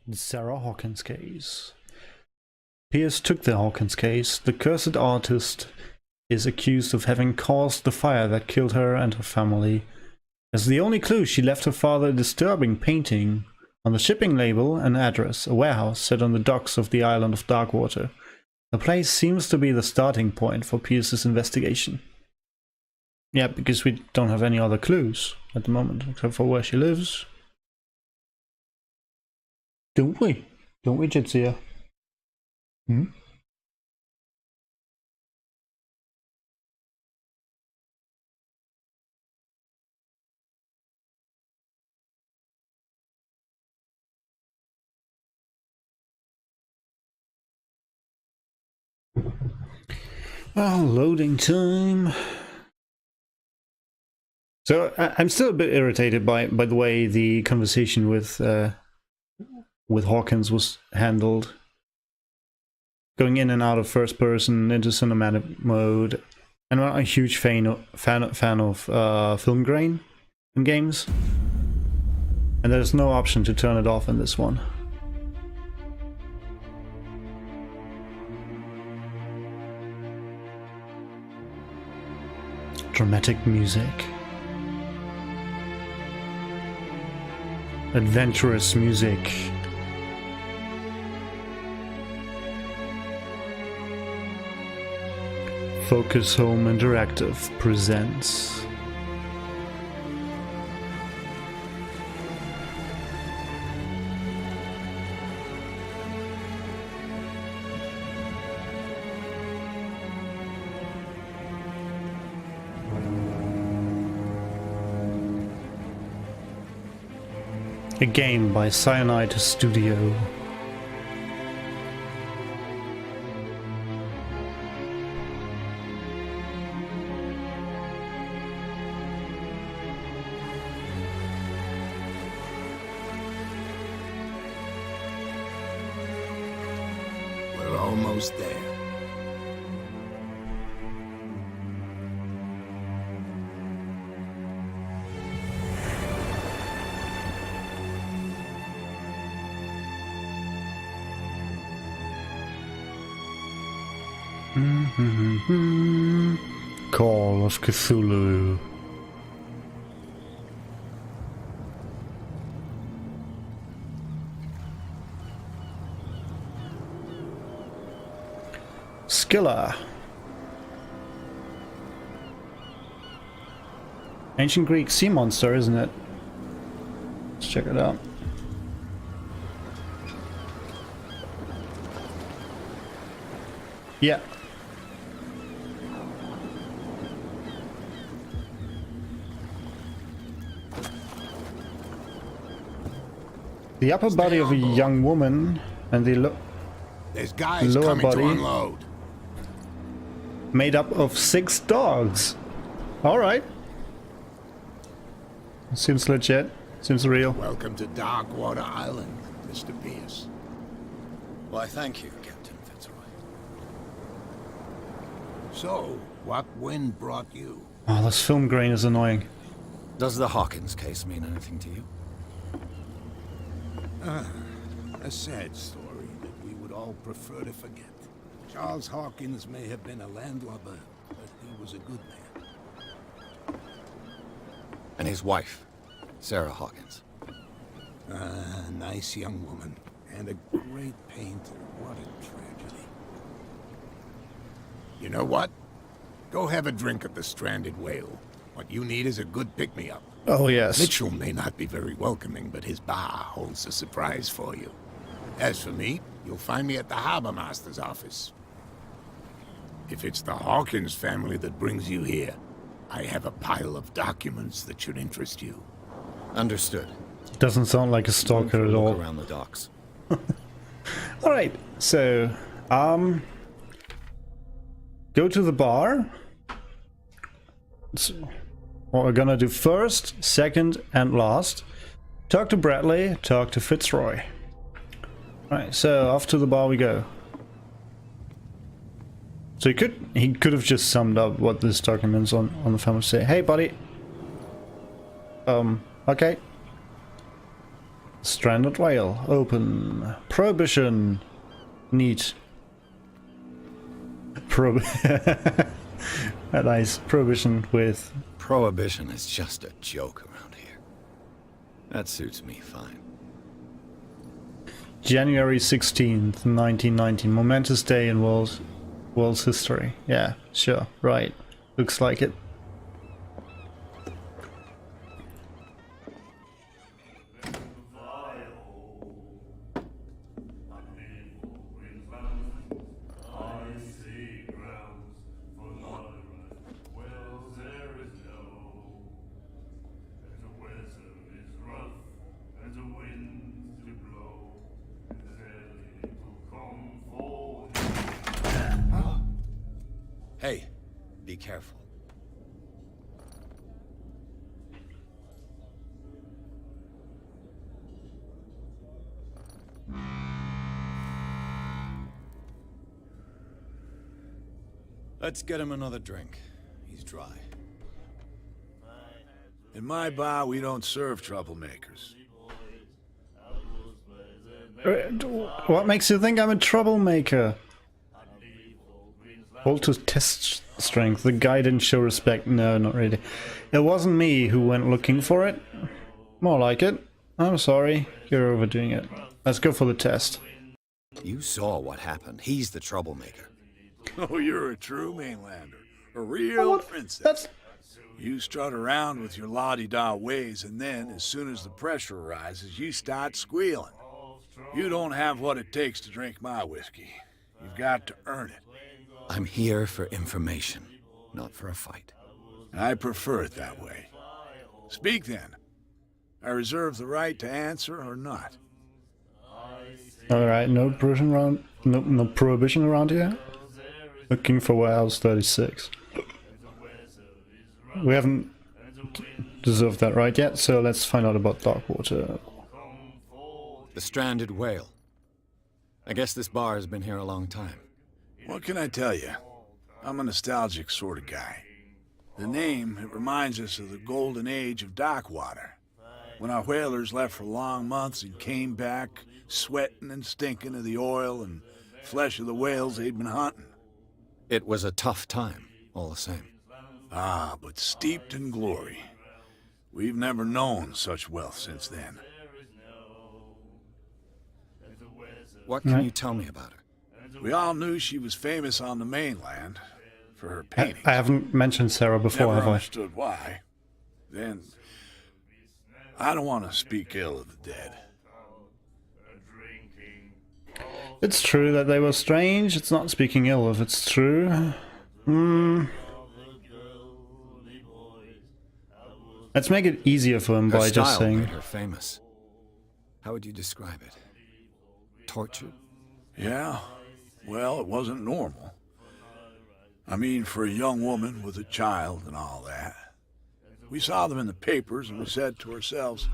The Sarah Hawkins case. Pierce took the Hawkins case. The cursed artist is accused of having caused the fire that killed her and her family. As the only clue, she left her father a disturbing painting. On the shipping label, an address, a warehouse set on the docks of the island of Darkwater. The place seems to be the starting point for Pierce's investigation. Yeah, because we don't have any other clues at the moment, except for where she lives. Don't we? Don't we, Jitsia? Hmm? Well, loading time. So I'm still a bit irritated by the way the conversation with Hawkins was handled. Going in and out of first person into cinematic mode. And I'm a huge fan of film grain in games. And there's no option to turn it off in this one. Dramatic music. Adventurous music. Focus Home Interactive presents a game by Sanity Studio. We're almost there. Call of Cthulhu. Skilla. Ancient Greek sea monster, isn't it? Let's check it out. Yeah. The upper body of a young woman and the lower body made up of 6 dogs. Alright. Seems legit. Seems real. Welcome to Darkwater Island, Mr. Pierce. Why, thank you, Captain Fitzroy. So, what wind brought you? Oh, this film grain is annoying. Does the Hawkins case mean anything to you? A sad story that we would all prefer to forget. Charles Hawkins may have been a landlubber, but he was a good man. And his wife, Sarah Hawkins. A nice young woman, and a great painter. What a tragedy. You know what? Go have a drink at the Stranded Whale. What you need is a good pick-me-up. Oh, yes. Mitchell may not be very welcoming, but his bar holds a surprise for you. As for me, you'll find me at the Harbor Master's office. If it's the Hawkins family that brings you here, I have a pile of documents that should interest you. Understood. Doesn't sound like a stalker at all. Around the docks. Alright, so, go to the bar. So, what we're gonna do first, second, and last. Talk to Bradley, talk to Fitzroy. Alright, so off to the bar we go. So he could have just summed up what this document's on the family. Say, hey buddy. Okay. Stranded whale. Open. Prohibition. Neat. Nice. Prohibition with... Prohibition is just a joke around here. That suits me fine. January 16th, 1919. Momentous day in world's history. Yeah, sure. Right. Looks like it. Hey, be careful. Let's get him another drink. He's dry. In my bar, we don't serve troublemakers. What makes you think I'm a troublemaker? Hold to test strength. The guy didn't show respect. No, not really. It wasn't me who went looking for it. More like it. I'm sorry. You're overdoing it. Let's go for the test. You saw what happened. He's the troublemaker. Oh, you're a true mainlander. A real princess. You strut around with your la-di-da ways, and then, as soon as the pressure arises, you start squealing. You don't have what it takes to drink my whiskey. You've got to earn it. I'm here for information, not for a fight. I prefer it that way. Speak then. I reserve the right to answer or not. Alright, no prohibition around no prohibition around here? Looking for warehouse 36. We haven't deserved that right yet, so let's find out about Darkwater. The stranded whale. I guess this bar has been here a long time. What can I tell you? I'm a nostalgic sort of guy. The name, it reminds us of the golden age of Darkwater. When our whalers left for long months and came back, sweating and stinking of the oil and flesh of the whales they'd been hunting. It was a tough time, all the same. Ah, but steeped in glory. We've never known such wealth since then. What can you tell me about her? We all knew she was famous on the mainland for her paintings. I haven't mentioned Sarah before, Never have I? understood why. Then, I don't want to speak ill of the dead. It's true that they were strange. It's not speaking ill of it's true. Let's make it easier for him Her by just style saying... made her famous. How would you describe it? Torture? Yeah, well, it wasn't normal. I mean, for a young woman with a child and all that. We saw them in the papers and we said to ourselves,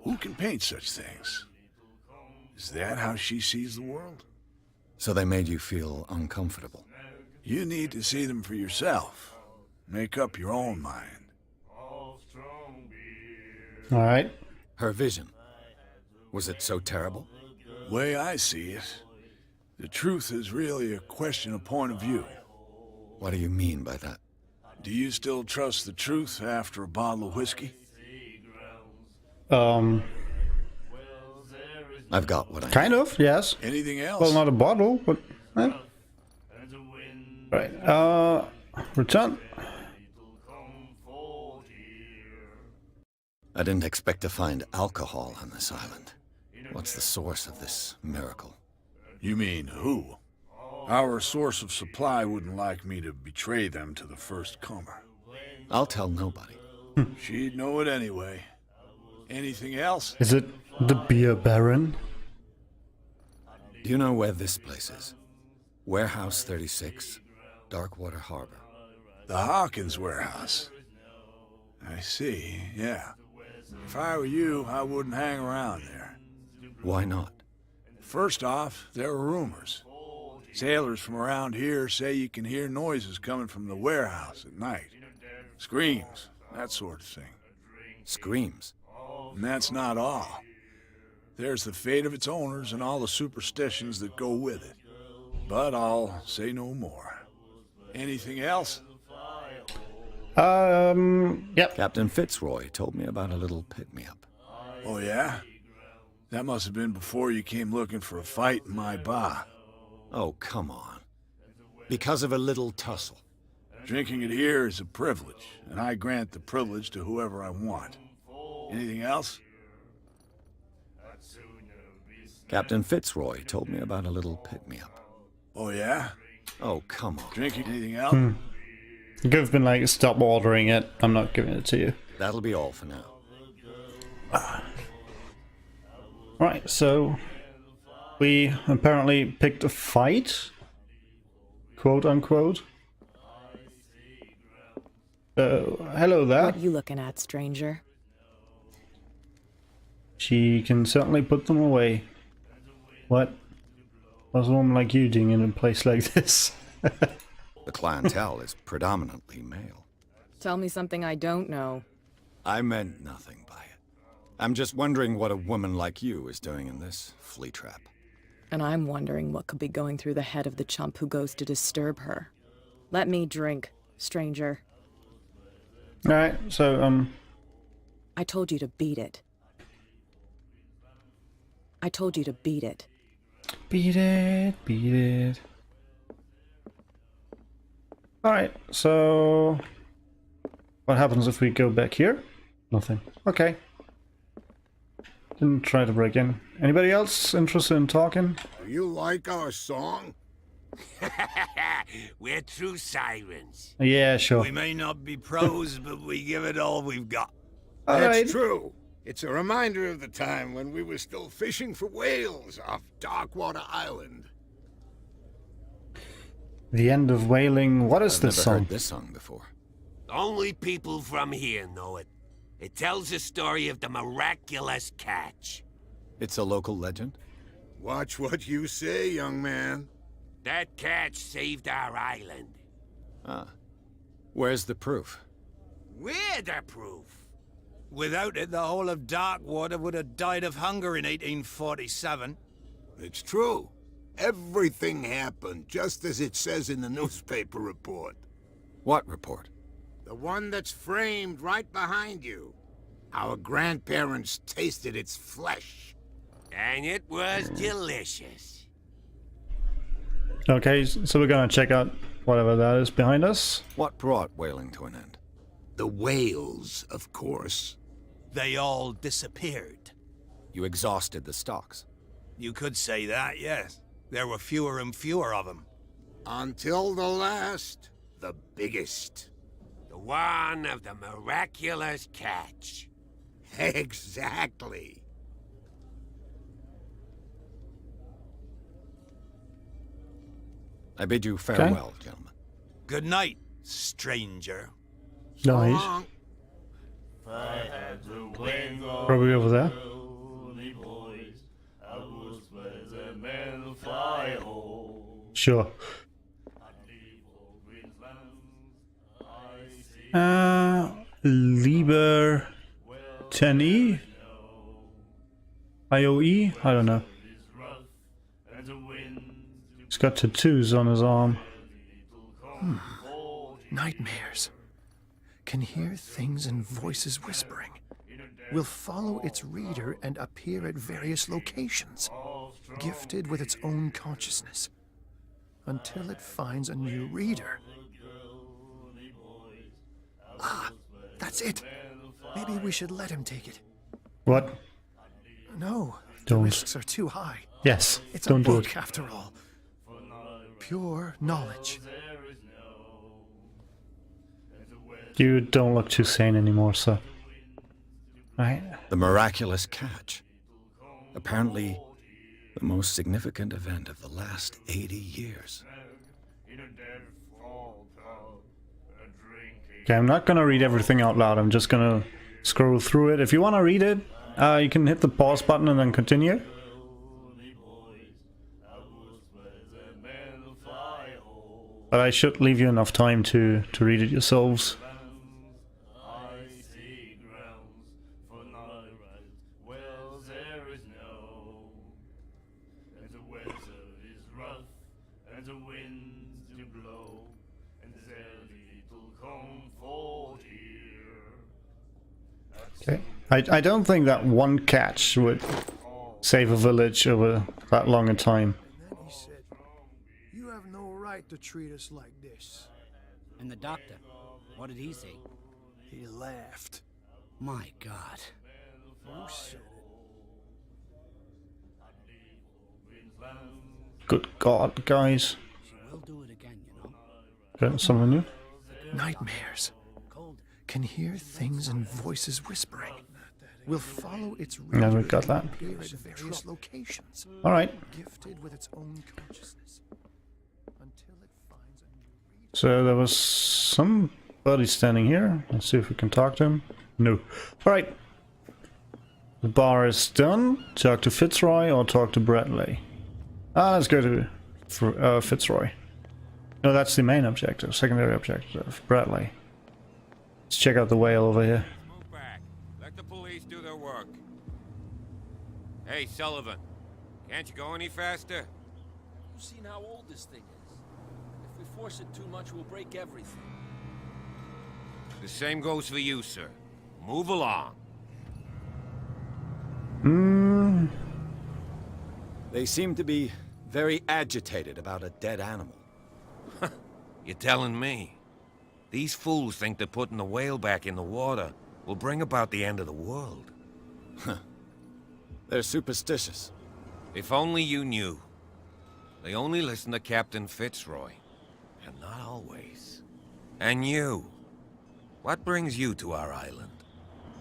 who can paint such things? Is that how she sees the world? So they made you feel uncomfortable. You need to see them for yourself. Make up your own mind. Alright. Her vision. Was it so terrible? Way I see it, the truth is really a question of point of view. What do you mean by that? Do you still trust the truth after a bottle of whiskey? I've got what I Kind need. of, yes. Anything else? Well, not a bottle, but... Right, return. I didn't expect to find alcohol on this island. What's the source of this miracle? You mean who? Our source of supply wouldn't like me to betray them to the first comer. I'll tell nobody. She'd know it anyway. Anything else? Is it the beer baron? Do you know where this place is? Warehouse 36, Darkwater Harbor. The Hawkins warehouse. I see, yeah. If I were you, I wouldn't hang around there. Why not? First off, there are rumors. Sailors from around here say you can hear noises coming from the warehouse at night. Screams, that sort of thing. Screams. And that's not all. There's the fate of its owners and all the superstitions that go with it. But I'll say no more. Anything else? Yep. Captain Fitzroy told me about a little pick-me-up. Oh, yeah? That must have been before you came looking for a fight in my bar. Oh, come on. Because of a little tussle. Drinking it here is a privilege, and I grant the privilege to whoever I want. Anything else? Captain Fitzroy told me about a little pick-me-up. Oh, yeah? Oh, come on. Drinking anything else? You could have been like, stop ordering it. I'm not giving it to you. That'll be all for now. Right, so we apparently picked a fight, quote unquote. Hello there. What you looking at, stranger? She can certainly put them away. What's a woman like you doing in a place like this? The clientele is predominantly male. Tell me something I don't know. I meant nothing by it. I'm just wondering what a woman like you is doing in this flea trap. And I'm wondering what could be going through the head of the chump who goes to disturb her. Let me drink, stranger. Alright, so, I told you to beat it. I told you to beat it. beat it, beat it. Alright, so what happens if we go back here? Nothing. Okay. Didn't try to break in. Anybody else interested in talking? Do you like our song? We're true sirens. Yeah, sure. We may not be pros, but we give it all we've got. That's Alright. true. It's a reminder of the time when we were still fishing for whales off Darkwater Island. The end of wailing. What is I've this never song? heard this song before. Only people from here know it. It tells the story of the miraculous catch. It's a local legend? Watch what you say, young man. That catch saved our island. Ah. Where's the proof? We're the proof. Without it, the whole of Darkwater would have died of hunger in 1847. It's true. Everything happened just as it says in the newspaper report. What report? The one that's framed right behind you. Our grandparents tasted its flesh. And it was delicious. Okay, so we're gonna check out whatever that is behind us. What brought whaling to an end? The whales, of course. They all disappeared. You exhausted the stocks. You could say that, yes. There were fewer and fewer of them. Until the last, the biggest. The one of the miraculous catch. Exactly. I bid you farewell, gentlemen. Good night, stranger. Nice. Long. Probably over there. Sure. Lieber 10E? IOE? I don't know. He's got tattoos on his arm. Nightmares. Can hear things and voices whispering. Will follow its reader and appear at various locations, gifted with its own consciousness, until it finds a new reader. Ah, that's it. Maybe we should let him take it. What? No, Don't. the risks are too high. Yes, It's don't a do book, it. after all. Pure knowledge. You don't look too sane anymore, so. Right. The miraculous catch. Apparently, the most significant event of the last 80 years. Okay, I'm not gonna read everything out loud. I'm just gonna scroll through it. If you want to read it, you can hit the pause button and then continue. But I should leave you enough time to read it yourselves. I don't think that one catch would save a village over that long a time. And then he said, "You have no right to treat us like this." And the doctor, what did he say? He laughed. My God. You said it. Good God, guys. She will do it again, you know. Got something new? Nightmares. Cold. Can hear things and voices whispering. Will follow its Never reader got and that. appear at various locations. Alright, Gifted with its own consciousness. Until it finds a new reader. so there was somebody standing here. Let's see if we can talk to him. No. Alright. The bar is done. Talk to Fitzroy or talk to Bradley. Let's go to Fitzroy. No, that's the main objective. Secondary objective. Bradley. Let's check out the whale over here. Move back. Let the police do their work. Hey, Sullivan. Can't you go any faster? You've seen how old this thing is. If we force it too much, we'll break everything. The same goes for you, sir. Move along. They seem to be very agitated about a dead animal. You're telling me? These fools think that putting the whale back in the water will bring about the end of the world. They're superstitious. If only you knew. They only listen to Captain Fitzroy. And not always. And you. What brings you to our island?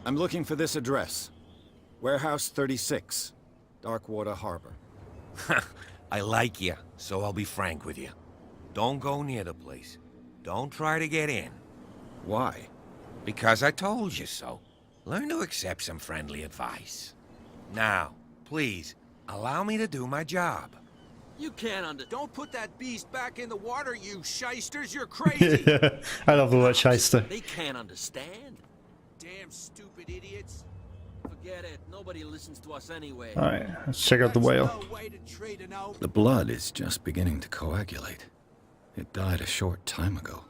I'm looking for this address. Warehouse 36, Darkwater Harbor. I like you, so I'll be frank with you. Don't go near the place. Don't try to get in. Why? Because I told you so. Learn to accept some friendly advice. Now, please, allow me to do my job. You can't Don't put that beast back in the water, you shysters! You're crazy! I love the word shyster. They can't understand. Damn stupid idiots. Forget it. Nobody listens to us anyway. Alright, let's check out the whale. The blood is just beginning to coagulate. It died a short time ago.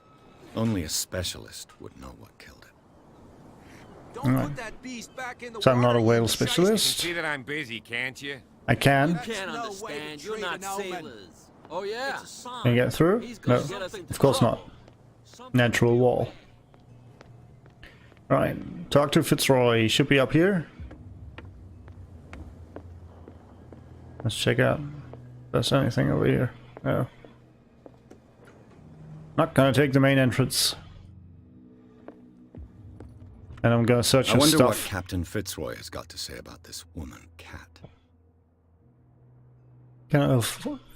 Only a specialist would know what killed it. Don't put that beast back in the So I'm not a water, whale you specialist. See that I'm busy, can't you? I can. You can't understand. You're not sailors. Oh yeah. Can I get through? No, of course not. Natural wall. Right, talk to Fitzroy. He should be up here. Let's check out if there's anything over here. No. Not gonna take the main entrance. And I'm gonna search I for wonder what stuff. Captain Fitzroy has got to say about this woman, Cat. Can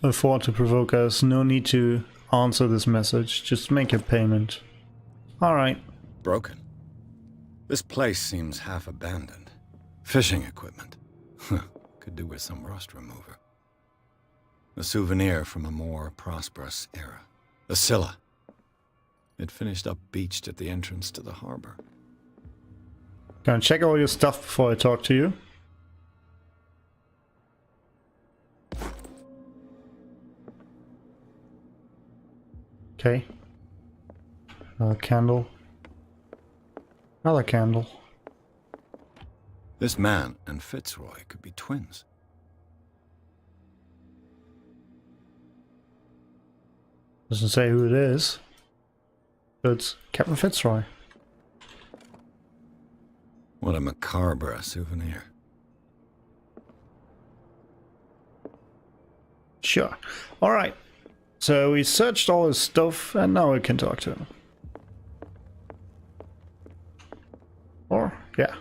afford to provoke us. No need to answer this message. Just make a payment. Alright. Broken. This place seems half abandoned. Fishing equipment. Could do with some rust remover. A souvenir from a more prosperous era. A Scylla. It finished up beached at the entrance to the harbor. Gonna check all your stuff before I talk to you. Okay. Another candle. Another candle. This man and Fitzroy could be twins. Doesn't say who it is. But it's Captain Fitzroy. What a macabre souvenir. Sure. Alright. So we searched all his stuff and now we can talk to him. Or, yeah.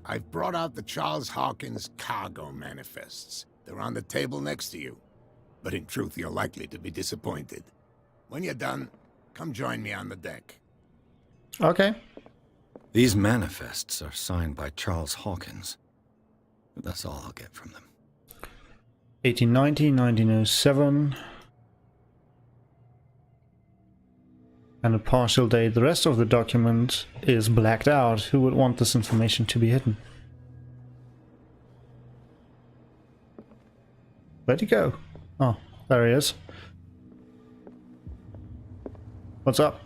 I've brought out the Charles Hawkins cargo manifests. They're on the table next to you. But in truth, you're likely to be disappointed. When you're done, come join me on the deck. Okay. These manifests are signed by Charles Hawkins. But that's all I'll get from them. 1890, 1907. And a partial date. The rest of the document is blacked out. Who would want this information to be hidden? Where'd he go? Oh, there he is. What's up?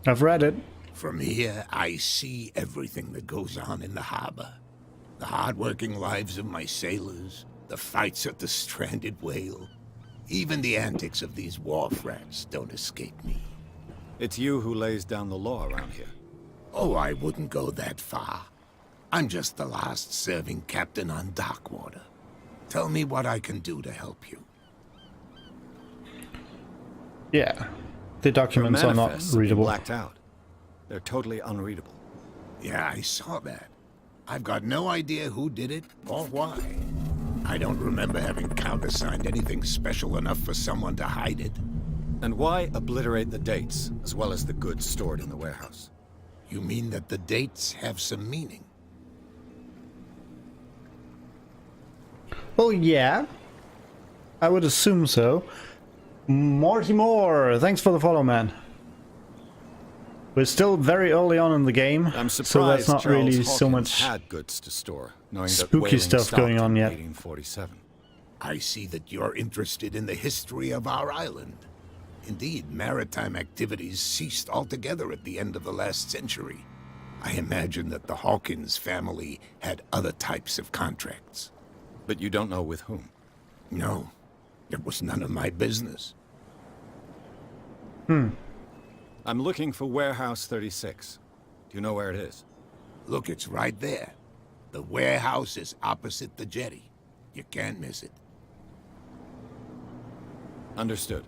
I've read it. From here, I see everything that goes on in the harbor. The hard-working lives of my sailors, the fights at the stranded whale. Even the antics of these wharf rats don't escape me. It's you who lays down the law around here. Oh, I wouldn't go that far. I'm just the last serving captain on Darkwater. Tell me what I can do to help you. Yeah. The documents are not Manifests have been readable. blacked out. They're totally unreadable. Yeah, I saw that. I've got no idea who did it or why. I don't remember having countersigned anything special enough for someone to hide it. And why obliterate the dates, as well as the goods stored in the warehouse? You mean that the dates have some meaning? Well, yeah. I would assume so. Morty Moore, thanks for the follow, man. We're still very early on in the game, I'm so surprised that's not Charles really Hawkins so much had goods to store, knowing that spooky whaling stuff stopped going on in yet. 1847. I see that you're interested in the history of our island. Indeed, maritime activities ceased altogether at the end of the last century. I imagine that the Hawkins family had other types of contracts. But you don't know with whom? No, it was none of my business. I'm looking for Warehouse 36. Do you know where it is? Look, it's right there. The warehouse is opposite the jetty. You can't miss it. Understood.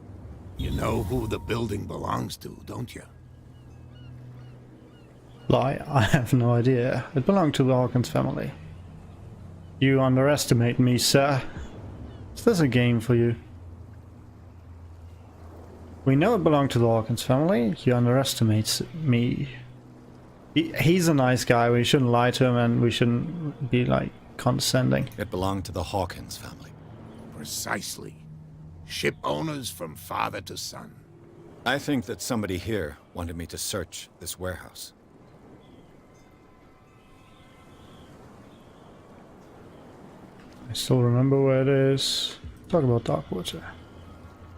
You know who the building belongs to, don't you? lie. I have no idea. It belonged to the Hawkins family. You underestimate me, sir. Is this a game for you? We know it belonged to the Hawkins family. He underestimates me. He's a nice guy. We shouldn't lie to him, and we shouldn't be, like, condescending. It belonged to the Hawkins family. Precisely. Ship owners from father to son. I think that somebody here wanted me to search this warehouse. I still remember where it is. Talk about Darkwater.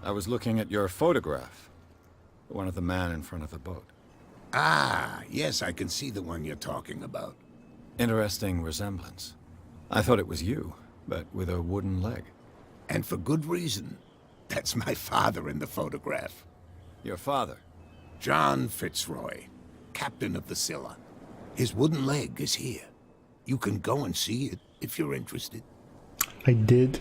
I was looking at your photograph. The one of the man in front of the boat. Ah, yes, I can see the one you're talking about. Interesting resemblance. I thought it was you, but with a wooden leg. And for good reason. That's my father in the photograph. Your father? John Fitzroy, captain of the Scylla. His wooden leg is here. You can go and see it if you're interested. I did.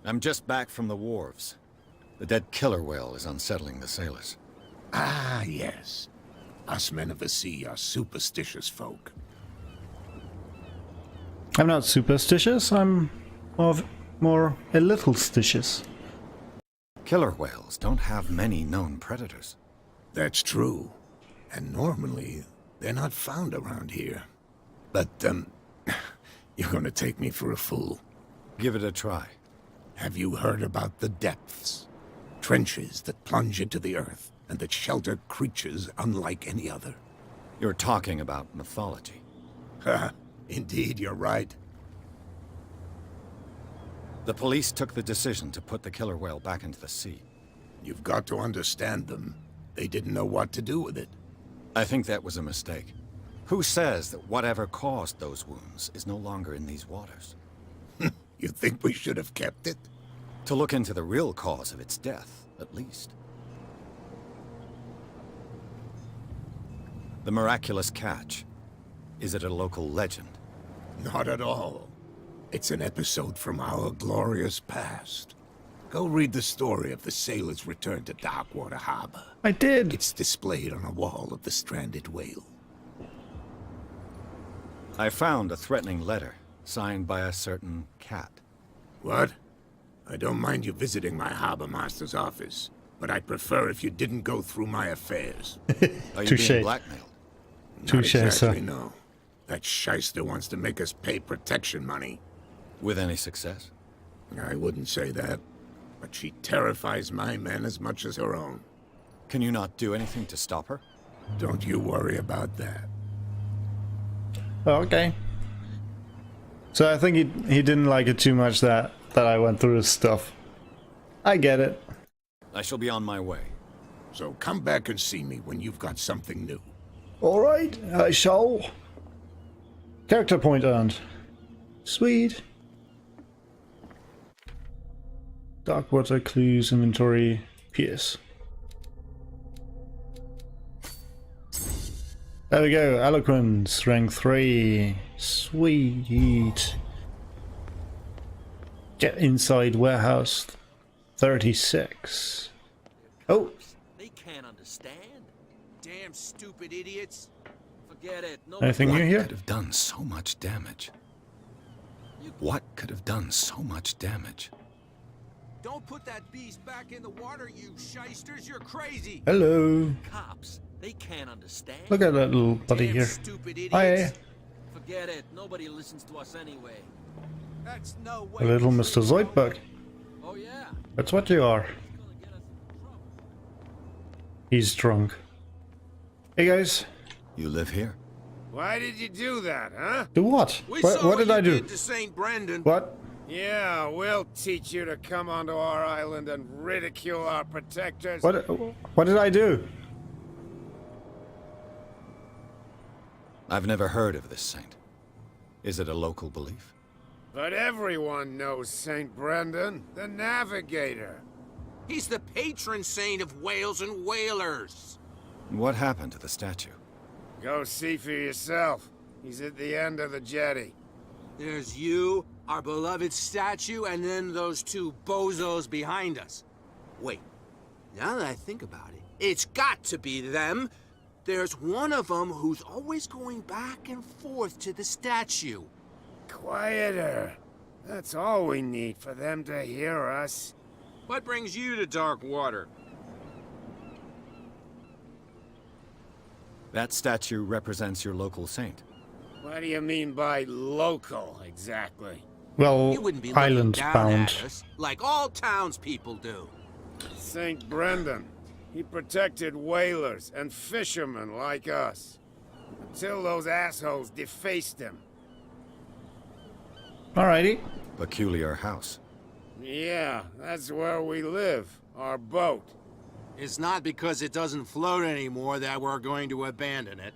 I'm just back from the wharves. The dead killer whale is unsettling the sailors. Ah, yes. Us men of the sea are superstitious folk. I'm not superstitious. I'm more a little stitious. Killer whales don't have many known predators. That's true. And normally, they're not found around here. But, you're gonna take me for a fool. Give it a try. Have you heard about the depths? Trenches that plunge into the earth, and that shelter creatures unlike any other. You're talking about mythology. Ha! Indeed, you're right. The police took the decision to put the killer whale back into the sea. You've got to understand them. They didn't know what to do with it. I think that was a mistake. Who says that whatever caused those wounds is no longer in these waters? You think we should have kept it? To look into the real cause of its death, at least. The miraculous catch. Is it a local legend? Not at all. It's an episode from our glorious past. Go read the story of the sailor's return to Darkwater Harbor. I did. It's displayed on a wall of the stranded whale. I found a threatening letter, signed by a certain cat. What? I don't mind you visiting my harbor master's office, but I'd prefer if you didn't go through my affairs. Are you Touche. being blackmailed? Touche, Not exactly, sir. no. That shyster wants to make us pay protection money. With any success? I wouldn't say that, but she terrifies my men as much as her own. Can you not do anything to stop her? Don't you worry about that. Okay. So I think he didn't like it too much that I went through his stuff. I get it. I shall be on my way. So come back and see me when you've got something new. Alright, I shall. Character point earned. Sweet. Darkwater clues inventory. Pierce. There we go. Eloquence, rank 3. Sweet. Get inside warehouse 36. Oh. They can't understand. Damn stupid idiots. Forget it. Anything new here? What could have done so much damage? What could have done so much damage? Don't put that beast back in the water, you shysters. You're crazy. Hello. Cops. They can't understand. Look at that little buddy Damn here. stupid idiots. Hi. Forget it. Nobody listens to us anyway. That's no way. A little Mr. Zoidberg. Oh yeah. That's what you are. He's drunk. Hey guys. You live here? Why did you do that, huh? Do what? We What, saw what did I do? to St. Brendan. What? Yeah, we'll teach you to come onto our island and ridicule our protectors. What did I do? I've never heard of this saint. Is it a local belief? But everyone knows St. Brendan, the Navigator. He's the patron saint of whales and whalers. What happened to the statue? Go see for yourself. He's at the end of the jetty. There's you, our beloved statue, and then those two bozos behind us. Wait, now that I think about it, it's got to be them. There's one of them who's always going back and forth to the statue. Quieter. That's all we need for them to hear us. What brings you to Darkwater? That statue represents your local saint. What do you mean by local, exactly? Well, You wouldn't be looking island down bound. at us like all townspeople do. St. Brendan. He protected whalers and fishermen like us. Until those assholes defaced him. Alrighty. Peculiar house. Yeah, that's where we live. Our boat. It's not because it doesn't float anymore that we're going to abandon it.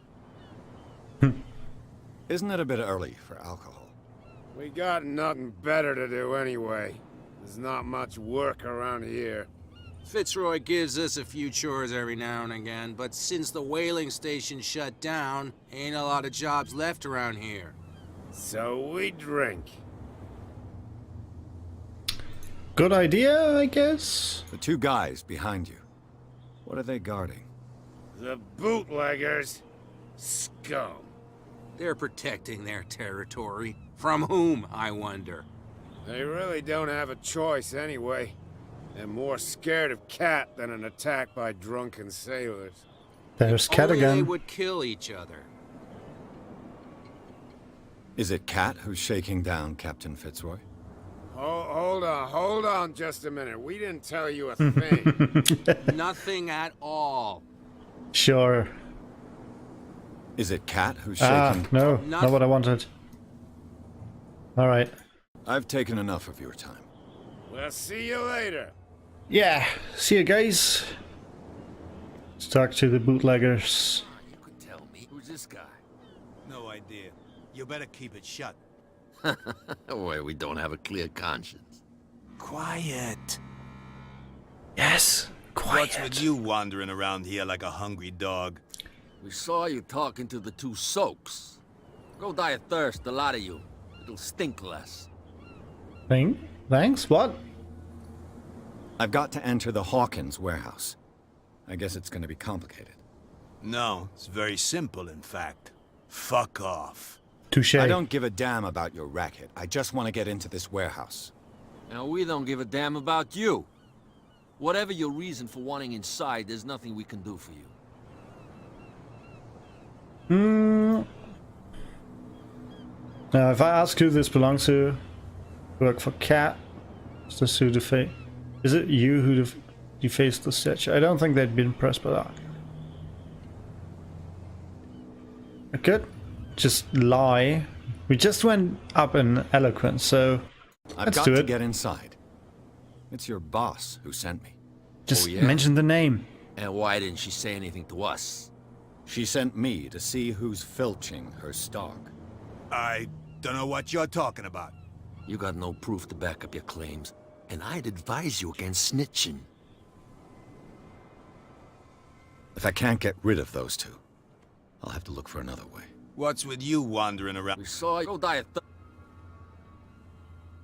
Isn't it a bit early for alcohol? We got nothing better to do anyway. There's not much work around here. Fitzroy gives us a few chores every now and again, but since the whaling station shut down, ain't a lot of jobs left around here. So we drink. Good idea, I guess. The two guys behind you. What are they guarding? The bootleggers. Scum. They're protecting their territory. From whom, I wonder? They really don't have a choice anyway. They're more scared of Cat than an attack by drunken sailors. There's Cat Only they again. would kill each other. Is it Cat who's shaking down Captain Fitzroy? Hold on just a minute. We didn't tell you a thing. Nothing at all. Sure. Is it Cat who's Ah, shaking? no, not what I wanted. Alright. I've taken enough of your time. We'll see you later. Yeah, see you guys. Let's talk to the bootleggers. You could tell me. Who's this guy? No idea. You better keep it shut. Why, we don't have a clear conscience. Quiet. Yes, quiet. What's with you wandering around here like a hungry dog? We saw you talking to the two soaks. Go die of thirst, the lot of you. It'll stink less. Thanks, what? I've got to enter the Hawkins warehouse. I guess it's going to be complicated. No, it's very simple, in fact. Fuck off. Touche. I don't give a damn about your racket. I just want to get into this warehouse. Now, we don't give a damn about you. Whatever your reason for wanting inside, there's nothing we can do for you. Now, if I ask who this belongs to, work for Cat. Is this who Is it you who defaced the statue? I don't think they'd be impressed by that. I could just lie. We just went up in eloquence, so I've let's got do to it. get inside. It's your boss who sent me. Just Oh, yeah? mention the name. And why didn't she say anything to us? She sent me to see who's filching her stock. I don't know what you're talking about. You got no proof to back up your claims, and I'd advise you against snitching. If I can't get rid of those two, I'll have to look for another way. What's with you wandering around? We saw you. Go die a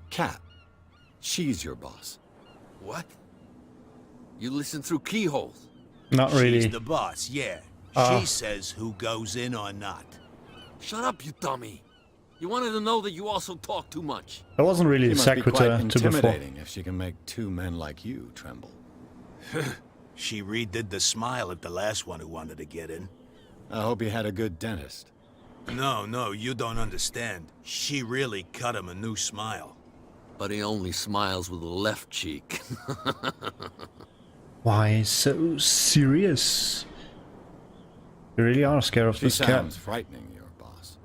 Cat, she's your boss. What? You listen through keyholes? Not really. She's the boss, yeah. She says who goes in or not. Shut up, you dummy. You wanted to know that you also talk too much. I wasn't really She the must be quite secretary to before. intimidating if she can make two men like you tremble. She redid the smile at the last one who wanted to get in. I hope you had a good dentist. No, you don't understand. She really cut him a new smile. But he only smiles with the left cheek. Why so serious? You really are scared of She this cat. sounds frightening, your boss.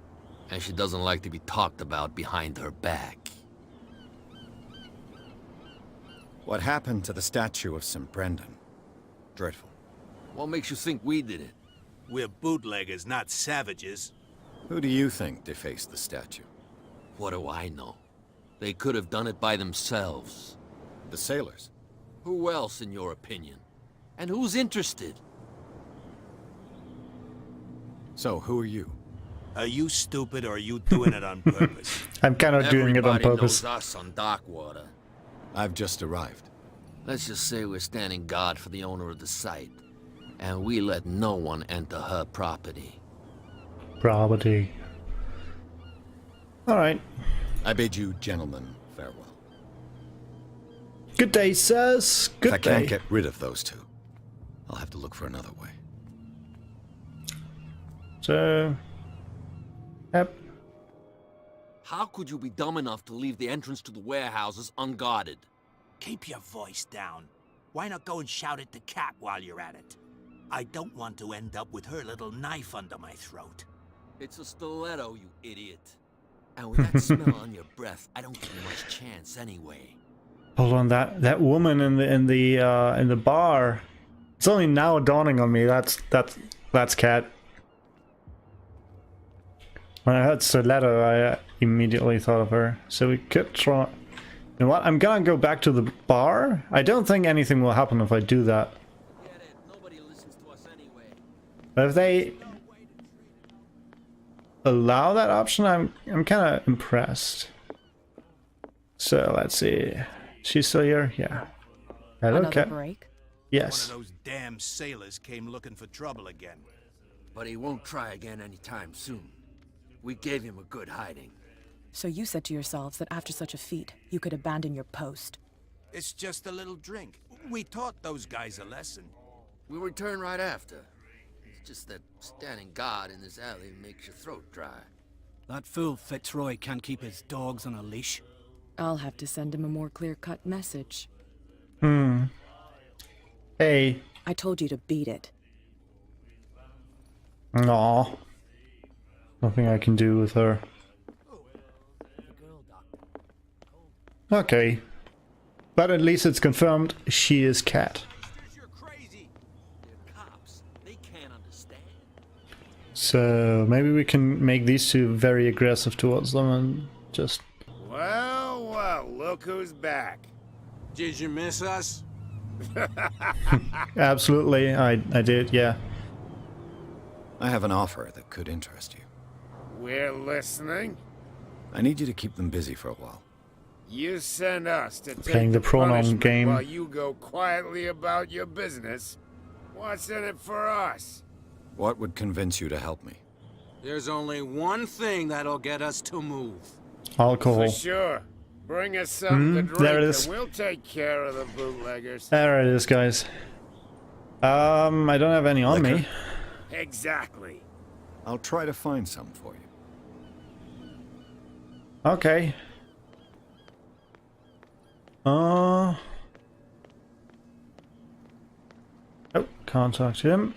And she doesn't like to be talked about behind her back. What happened to the statue of St. Brendan? Dreadful. What makes you think we did it? We're bootleggers, not savages. Who do you think defaced the statue? What do I know? They could have done it by themselves. The sailors? Who else, in your opinion? And who's interested? So, who are you? Are you stupid or are you doing it on purpose? I'm kind of doing it on Everybody purpose. knows us on Darkwater. I've just arrived. Let's just say we're standing guard for the owner of the site. And we let no one enter her property. Property. Alright. I bid you gentlemen farewell. Good day, sirs. Good If I day. can't get rid of those two, I'll have to look for another way. So... Yep. How could you be dumb enough to leave the entrance to the warehouses unguarded? Keep your voice down. Why not go and shout at the cat while you're at it? I don't want to end up with her little knife under my throat. It's a stiletto, you idiot. And with that smell on your breath, I don't give you much chance anyway. Hold on, that woman in the bar. It's only now dawning on me. That's Cat. When I heard stiletto, I immediately thought of her. So we could try. You know what? I'm gonna go back to the bar. I don't think anything will happen if I do that. Get it. Nobody listens to us anyway. But if they allow that option, I'm kind of impressed. So let's see. She's still here? Yeah. Hello, Another Cat. break? Yes. One of those damn sailors came looking for trouble again. But he won't try again anytime soon. We gave him a good hiding. So you said to yourselves that after such a feat, you could abandon your post. It's just a little drink. We taught those guys a lesson. We'll return right after. It's just that standing guard in this alley makes your throat dry. That fool Fitzroy can't keep his dogs on a leash. I'll have to send him a more clear-cut message. Hey. I told you to beat it. Aw. Nothing I can do with her. Okay. But at least it's confirmed she is Cat. You're crazy. They're cops. They can't understand. So maybe we can make these two very aggressive towards them and just... Well, look who's back. Did you miss us? Absolutely, I did, yeah. I have an offer that could interest you. We're listening. I need you to keep them busy for a while. You send us to Playing take the pronoun punishment game. while you go quietly about your business. What's in it for us? What would convince you to help me? There's only one thing that'll get us to move. Alcohol. For sure. Bring us something to drink there it is. and we'll take care of the bootleggers. There it is, guys. I don't have any on me. Exactly. I'll try to find some for you. Okay. Oh, contact him.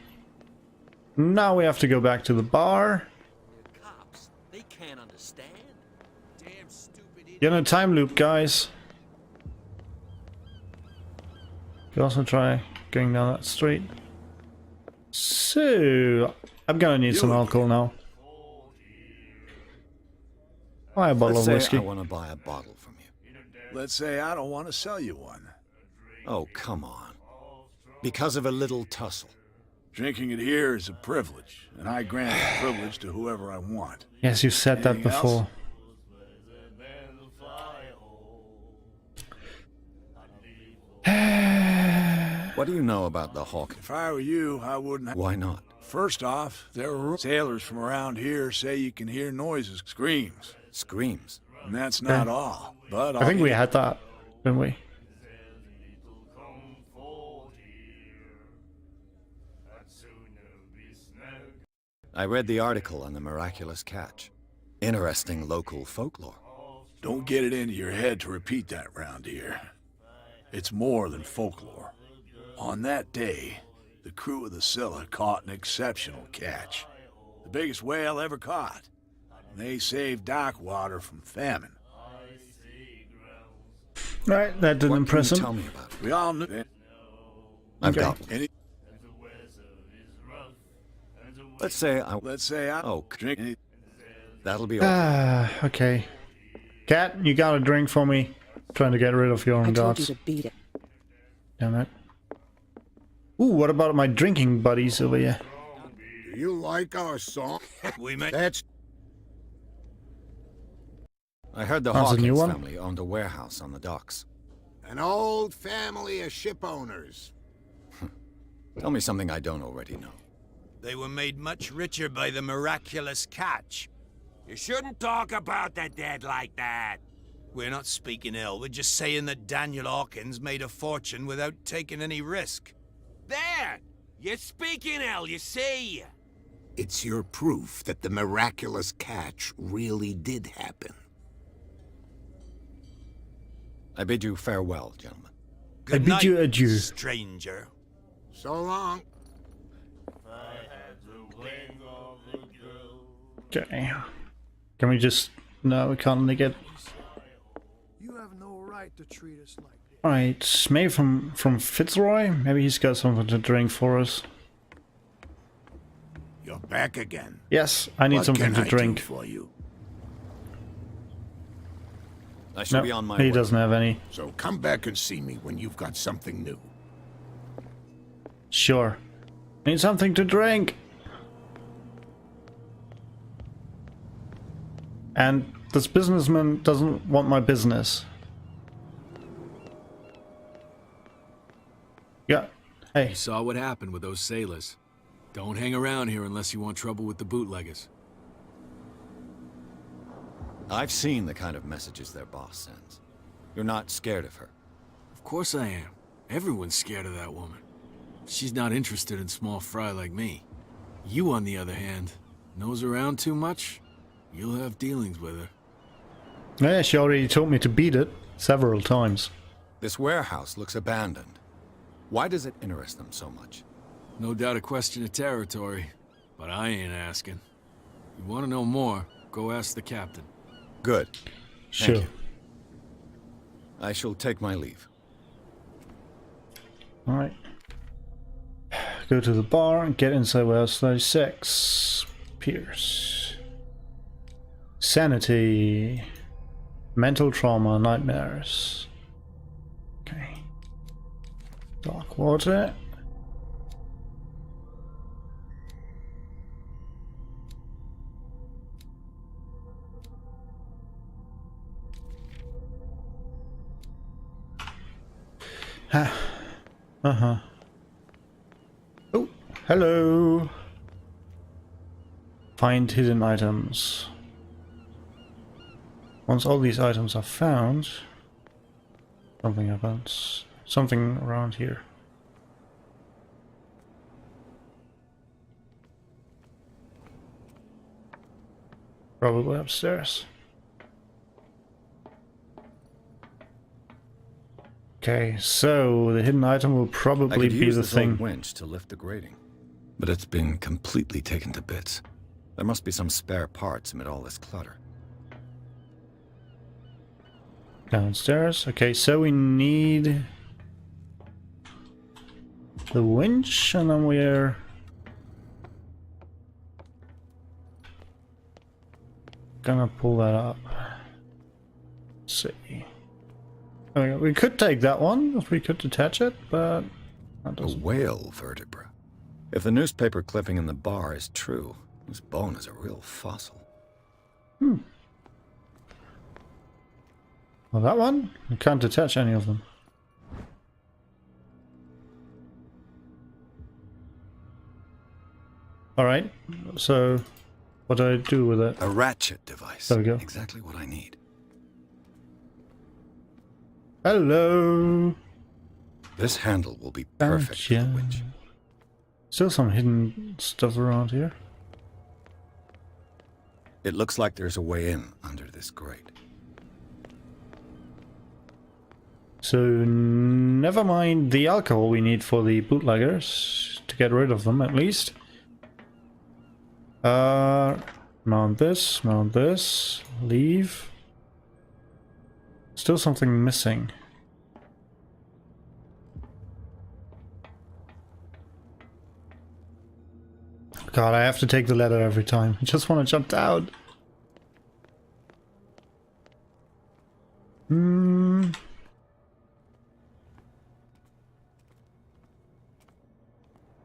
Now we have to go back to the bar. They're cops. They can't understand. Damn stupid idiot. Get in a time loop, guys. You can also try going down that street. So, I'm gonna need some alcohol now. Buy a bottle Let's of say whiskey. I want to buy a bottle from you. Let's say I don't want to sell you one. Oh, come on. Because of a little tussle. Drinking it here is a privilege, and I grant the privilege to whoever I want. Yes, you said that Anything else? before. What do you know about the Hawkins? If I were you, I wouldn't. Why not? First off, there are sailors from around here say you can hear noises, screams. Screams. And that's not all. But I think we had that, didn't we? I read the article on the miraculous catch. Interesting local folklore. Don't get it into your head to repeat that round here. It's more than folklore. On that day, the crew of the Scylla caught an exceptional catch. The biggest whale ever caught. And they saved Darkwater from famine. Right, that didn't What impress can him. you tell me about it? We all knew that. I've Okay. got one. Any, Let's say I... let's say I Oh, drink any, That'll be all. Okay. Cat, you got a drink for me? Trying to get rid of your I own told you gods. to beat it. Damn it. Ooh, what about my drinking buddies over here? Do you like our song? We met. That's I heard the That's a new Hawkins one? family owned a warehouse on the docks. an old family of ship owners. Tell me something I don't already know. They were made much richer by the miraculous catch. You shouldn't talk about the dead like that. We're not speaking ill, we're just saying that Daniel Hawkins made a fortune without taking any risk. There! You're speaking ill, you see! It's your proof that the miraculous catch really did happen. I bid you farewell, gentlemen. I bid you adieu. Stranger. So long. Okay. Can we just... No, we can't make it. You have no right to treat us like this. Alright, maybe from Fitzroy? Maybe he's got something to drink for us. You're back again. Yes, I need What something can to I drink. do for you? I shall No, be on my he way. doesn't have any. So come back and see me when you've got something new. Sure. Need something to drink. And this businessman doesn't want my business. Yeah. Hey. You saw what happened with those sailors. Don't hang around here unless you want trouble with the bootleggers. I've seen the kind of messages their boss sends. You're not scared of her. Of course I am. Everyone's scared of that woman. She's not interested in small fry like me. You, on the other hand, nose around too much, you'll have dealings with her. Yeah, she already told me to beat it several times. This warehouse looks abandoned. Why does it interest them so much? No doubt a question of territory, but I ain't asking. You want to know more, go ask the captain. Good. Sure. Thank you. I shall take my leave. Alright. Go to the bar and get inside warehouse 36. Pierce. Sanity. Mental trauma, nightmares. Okay. Darkwater. Uh-huh. Oh, hello. Find hidden items. Once all these items are found, something happens. Something around here. Probably upstairs. Okay, so the hidden item will I probably could be use the this old thing. winch to lift the grating, but it's been completely taken to bits. There must be some spare parts amid all this clutter. Downstairs. Okay, so we need the winch, and then we're gonna pull that up. Let's see. We could take that one, if we could detach it, but that A doesn't. whale vertebra. If the newspaper clipping in the bar is true, this bone is a real fossil. Well, that one? You can't detach any of them. Alright, so what do I do with it? A ratchet device. There we go. Exactly what I need. Hello! This handle will be perfect for the winch. Still some hidden stuff around here. It looks like there's a way in under this grate. So, never mind the alcohol we need for the bootleggers, to get rid of them at least. Mount this, leave. Still something missing. God, I have to take the ladder every time. I just want to jump down.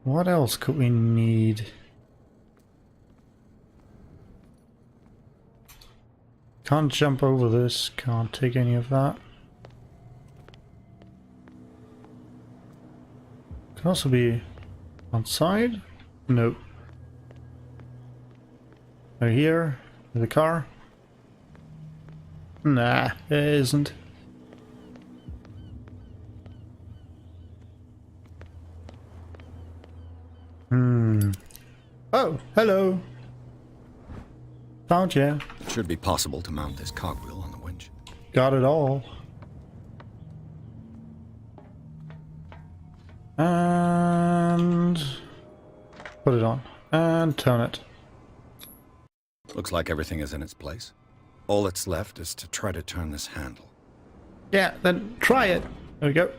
What else could we need? Can't jump over this, can't take any of that. Can also be outside? Nope. Right here, the car? Nah, it isn't. Oh, hello. Found ya. It should be possible to mount this cogwheel on the winch. Got it all. And put it on. And turn it. Looks like everything is in its place. All that's left is to try to turn this handle. Yeah, then try it. There we go.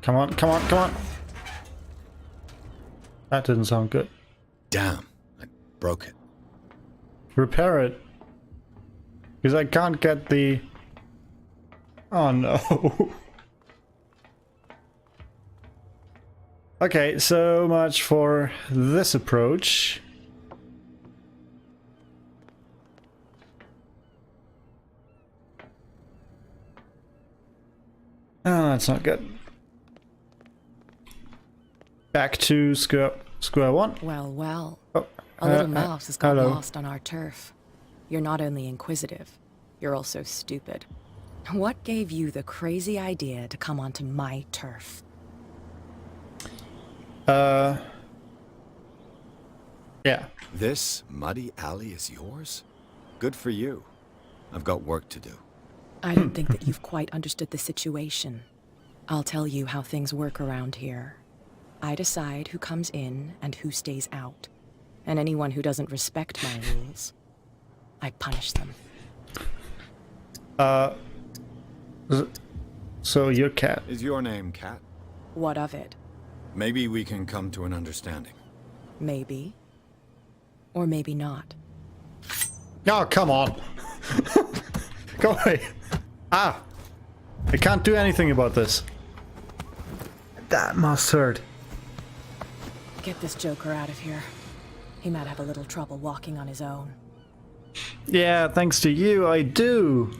Come on, come on, come on. That didn't sound good. Damn, I broke it. Repair it. Because I can't get the... Oh no. Okay, so much for this approach. Oh, that's not good. Back to square one. Well, well. Oh, A little mouse has got hello. lost on our turf. You're not only inquisitive, you're also stupid. What gave you the crazy idea to come onto my turf? Yeah. This muddy alley is yours? Good for you. I've got work to do. I don't think that you've quite understood the situation. I'll tell you how things work around here. I decide who comes in and who stays out. And anyone who doesn't respect my rules, I punish them. So you're Cat. Is your name Cat? What of it? Maybe we can come to an understanding. Maybe. Or maybe not. Oh, come on. Go away. Ah. I can't do anything about this. That must hurt. Get this joker out of here. He might have a little trouble walking on his own. Yeah, thanks to you, I do.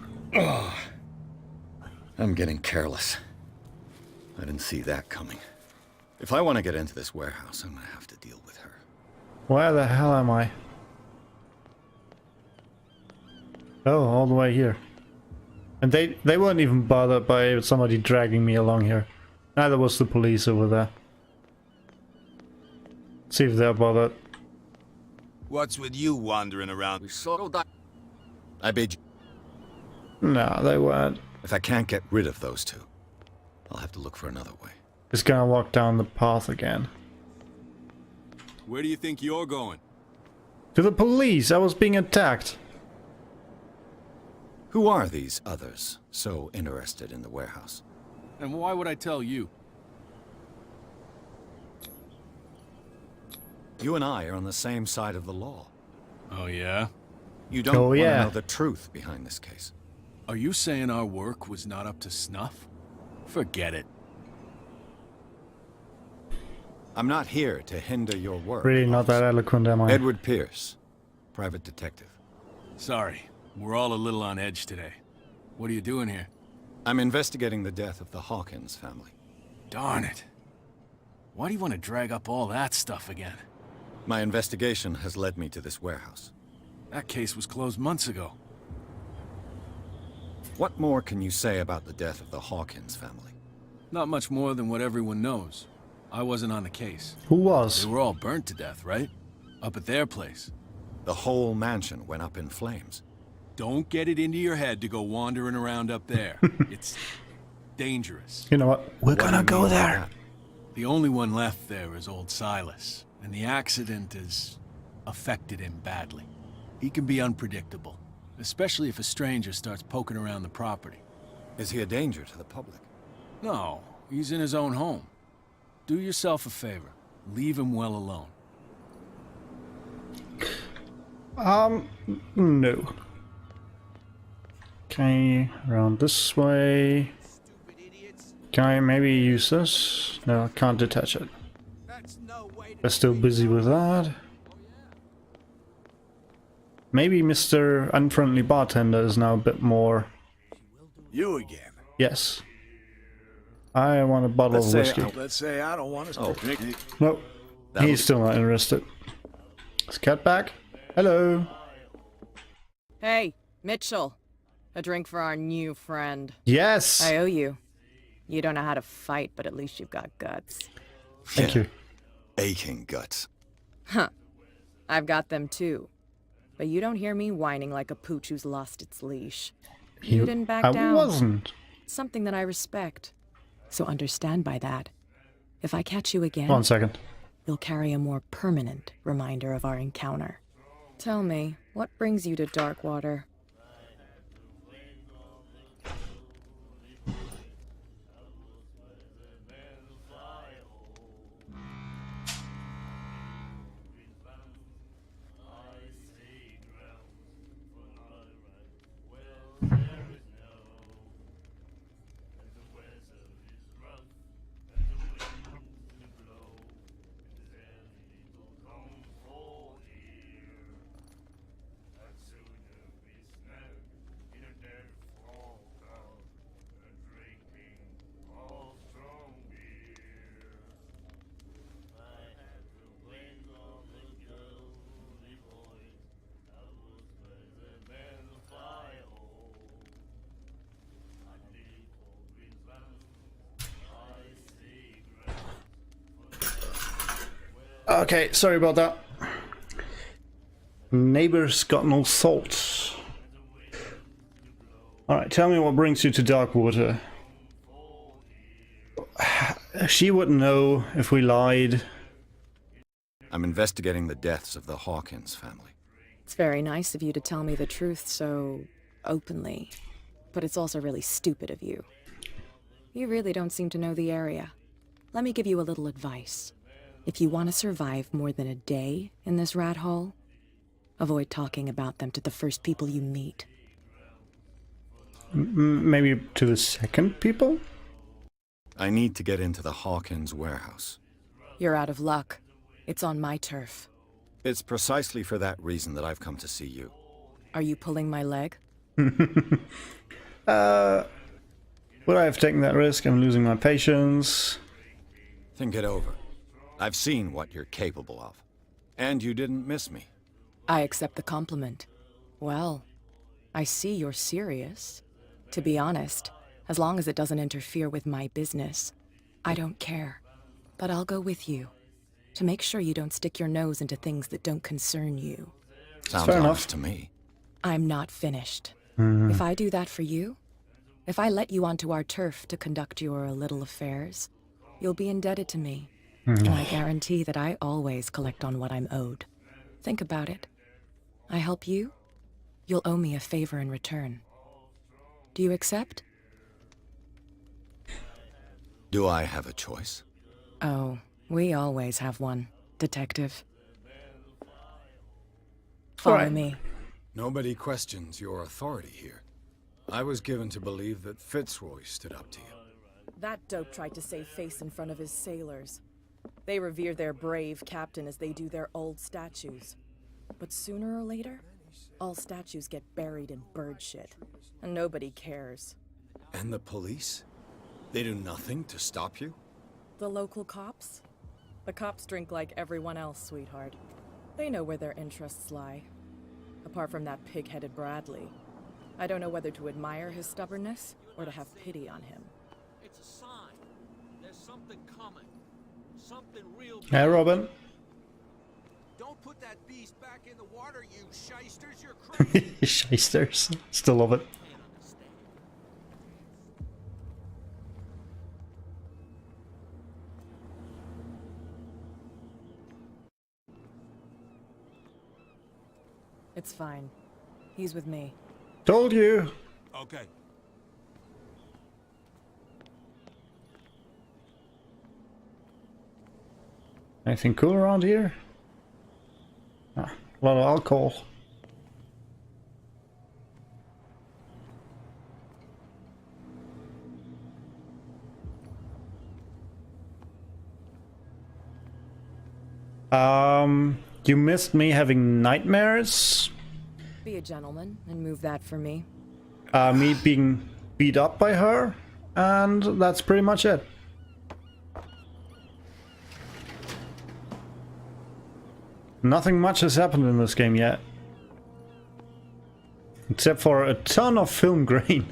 I'm getting careless. I didn't see that coming. If I want to get into this warehouse, I'm gonna have to deal with her. Where the hell am I? Oh, all the way here. And they weren't even bothered by somebody dragging me along here. Neither was the police over there. See if they're bothered. What's with you wandering around? I bid you. No, they weren't. If I can't get rid of those two, I'll have to look for another way. Just gonna walk down the path again. Where do you think you're going? To the police! I was being attacked. Who are these others so interested in the warehouse? And why would I tell you? You and I are on the same side of the law. Oh, yeah? You don't Oh, want to yeah. know the truth behind this case. Are you saying our work was not up to snuff? Forget it. I'm not here to hinder your work. Really not that officer. eloquent, am I? Edward Pierce, private detective. Sorry, we're all a little on edge today. What are you doing here? I'm investigating the death of the Hawkins family. Darn it. Why do you want to drag up all that stuff again? My investigation has led me to this warehouse. That case was closed months ago. What more can you say about the death of the Hawkins family? Not much more than what everyone knows. I wasn't on the case. Who was? They were all burnt to death, right? Up at their place. The whole mansion went up in flames. Don't get it into your head to go wandering around up there. It's dangerous. You know what? We're What do gonna you go mean by there. that? The only one left there is old Silas, and the accident has affected him badly. He can be unpredictable, especially if a stranger starts poking around the property. Is he a danger to the public? No, he's in his own home. Do yourself a favor. Leave him well alone. No. Okay, around this way. Can I maybe use this? No, I can't detach it. We're still busy with that. Maybe Mr. Unfriendly Bartender is now a bit more... You again. Yes. I want a bottle of whiskey. Let's say I don't want to picnic. Nope. He's still not interested. Is Cat back? Hello. Hey, Mitchell. A drink for our new friend. Yes. I owe you. You don't know how to fight, but at least you've got guts. Thank you. Aching guts. Huh. I've got them too. But you don't hear me whining like a pooch who's lost its leash. You didn't back down. I wasn't. Something that I respect. So understand by that. If I catch you again, 1 second. you'll carry a more permanent reminder of our encounter. Tell me, what brings you to Darkwater? Okay, sorry about that. Neighbors got no salt. Alright, tell me what brings you to Darkwater. She wouldn't know if we lied. I'm investigating the deaths of the Hawkins family. It's very nice of you to tell me the truth so openly, but it's also really stupid of you. You really don't seem to know the area. Let me give you a little advice. If you want to survive more than a day in this rat hole, avoid talking about them to the first people you meet. Maybe to the second people? I need to get into the Hawkins warehouse. You're out of luck. It's on my turf. It's precisely for that reason that I've come to see you. Are you pulling my leg? Would I have taken that risk? I'm losing my patience. Think it over. I've seen what you're capable of. And you didn't miss me. I accept the compliment. Well, I see you're serious. To be honest, as long as it doesn't interfere with my business, I don't care. But I'll go with you, to make sure you don't stick your nose into things that don't concern you. Sounds Fair honest enough. to me. I'm not finished. If I do that for you, if I let you onto our turf to conduct your little affairs, you'll be indebted to me. And I guarantee that I always collect on what I'm owed. Think about it. I help you, you'll owe me a favor in return. Do you accept? Do I have a choice? Oh, we always have one, Detective. Follow Alright. me. Nobody questions your authority here. I was given to believe that Fitzroy stood up to you. That dope tried to save face in front of his sailors. They revere their brave captain as they do their old statues. But sooner or later, all statues get buried in bird shit, and nobody cares. And the police? They do nothing to stop you? The local cops? The cops drink like everyone else, sweetheart. They know where their interests lie. Apart from that pig-headed Bradley. I don't know whether to admire his stubbornness or to have pity on him. It's a sign. There's something coming. Something real. Hey, Robin. Don't put that beast back in the water, you shysters. You're crazy. Shysters. Still love it. Can't understand. It's fine. He's with me. Told you. Okay. Anything cool around here? Ah, a lot of alcohol. You missed me having nightmares? Be a gentleman and move that for me. Me being beat up by her? And that's pretty much it. Nothing much has happened in this game yet. Except for a ton of film grain.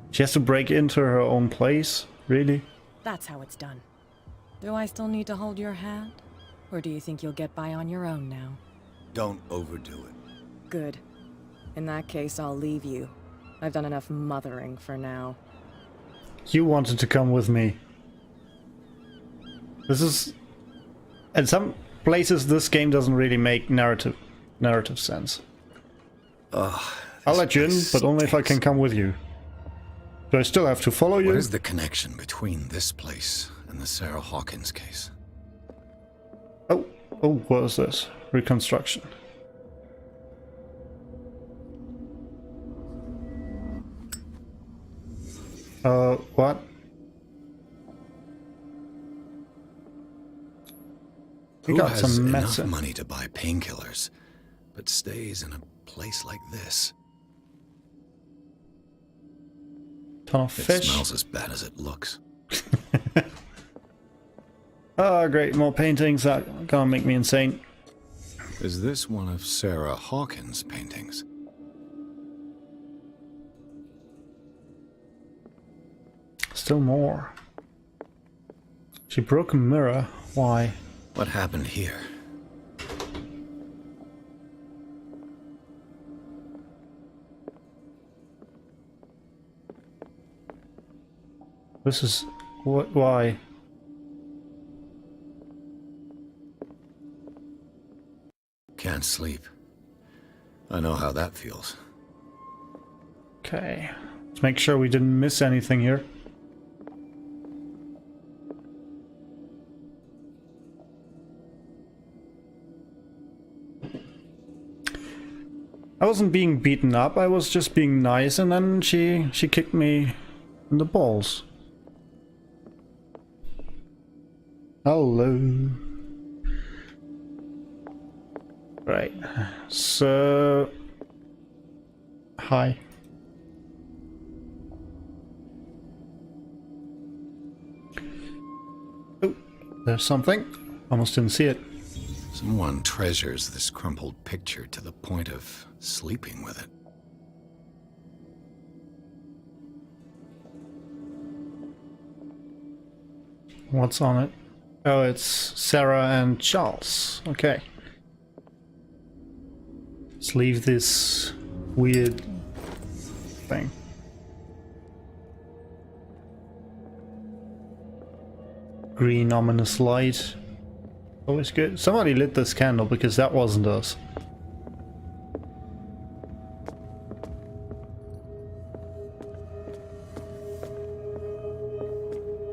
She has to break into her own place? Really? That's how it's done. Do I still need to hold your hand? Or do you think you'll get by on your own now? Don't overdo it. Good. In that case, I'll leave you. I've done enough mothering for now. You wanted to come with me. This is... In some places, this game doesn't really make narrative sense. I'll let you in, but only if I can come with you. Do I still have to follow you? What is the connection between this place and the Sarah Hawkins case? Oh, what is this? Reconstruction. What? We Who got has some enough medicine. money to buy painkillers, but stays in a place like this? Ton of It fish. smells as bad as it looks. Oh, great, more paintings. That gonna make me insane. Is this one of Sarah Hawkins' paintings? Still more. She broke a mirror. Why? What happened here? This is... what? Why? Can't sleep. I know how that feels. Okay. Let's make sure we didn't miss anything here. I wasn't being beaten up, I was just being nice, and then she kicked me in the balls. Hello. Right. So... Hi. Oh, there's something. Almost didn't see it. Someone treasures this crumpled picture to the point of sleeping with it. What's on it? Oh, it's Sarah and Charles. Okay. Let's leave this weird thing. Green ominous light. Always good. Somebody lit this candle because that wasn't us.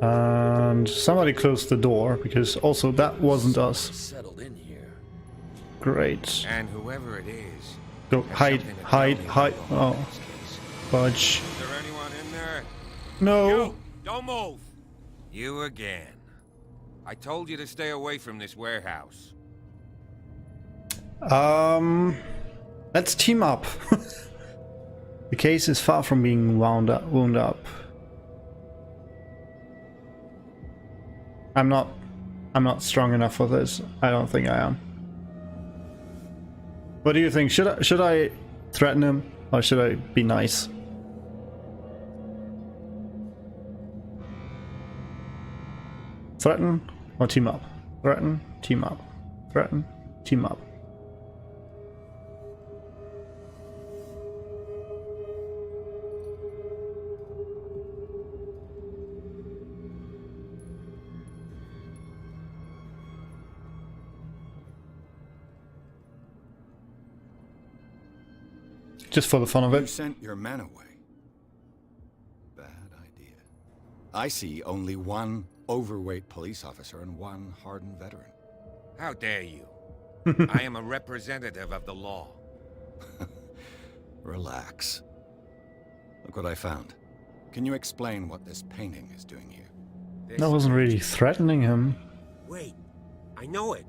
And somebody closed the door because also that wasn't us. Settled in here. Great. And whoever it is... Go, has hide, something to hide, tell me hide. about Oh, this case. fudge. Is there anyone in there? No. You! Don't move! You again. I told you to stay away from this warehouse. Let's team up. The case is far from being wound up. I'm not strong enough for this. I don't think I am. What do you think? Should I threaten him or should I be nice? Threaten or team up? Threaten, team up. Threaten, team up. Just for the fun of You it. sent your men away. Bad idea. I see only one overweight police officer and one hardened veteran. How dare you? I am a representative of the law. Relax. Look what I found. Can you explain what this painting is doing here? That wasn't really threatening him. Wait, I know it.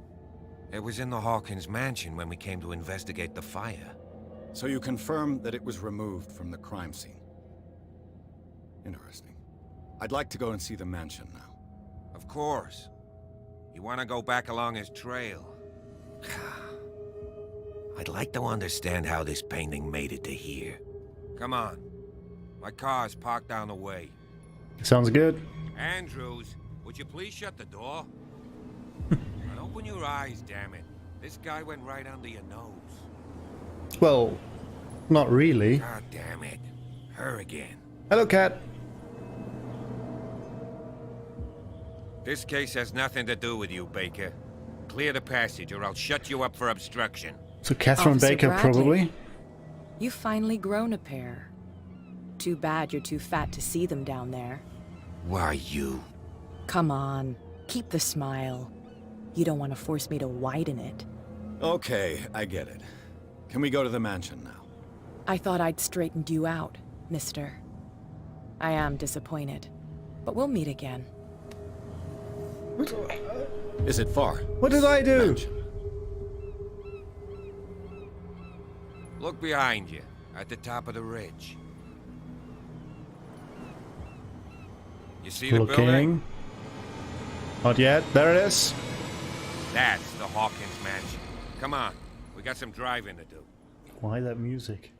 It was in the Hawkins mansion when we came to investigate the fire. So you confirm that it was removed from the crime scene. Interesting. I'd like to go and see the mansion now. Of course. You want to go back along his trail? I'd like to understand how this painting made it to here. Come on. My car's parked down the way. Sounds good. Andrews, would you please shut the door? And open your eyes, damn it. This guy went right under your nose. Well, not really. God damn it. Her again. Hello, cat. This case has nothing to do with you, Baker. Clear the passage or I'll shut you up for obstruction. So Catherine Officer Baker, Bradley. probably. You've finally grown a pair. Too bad you're too fat to see them down there. Why you? Come on, keep the smile. You don't want to force me to widen it. Okay, I get it. Can we go to the mansion now? I thought I'd straightened you out, mister. I am disappointed, but we'll meet again. Is it far? What did I do? Mansion. Look behind you, at the top of the ridge. You see the building? Looking. Not yet. There it is. That's the Hawkins mansion. Come on, we got some driving to do. Why that music?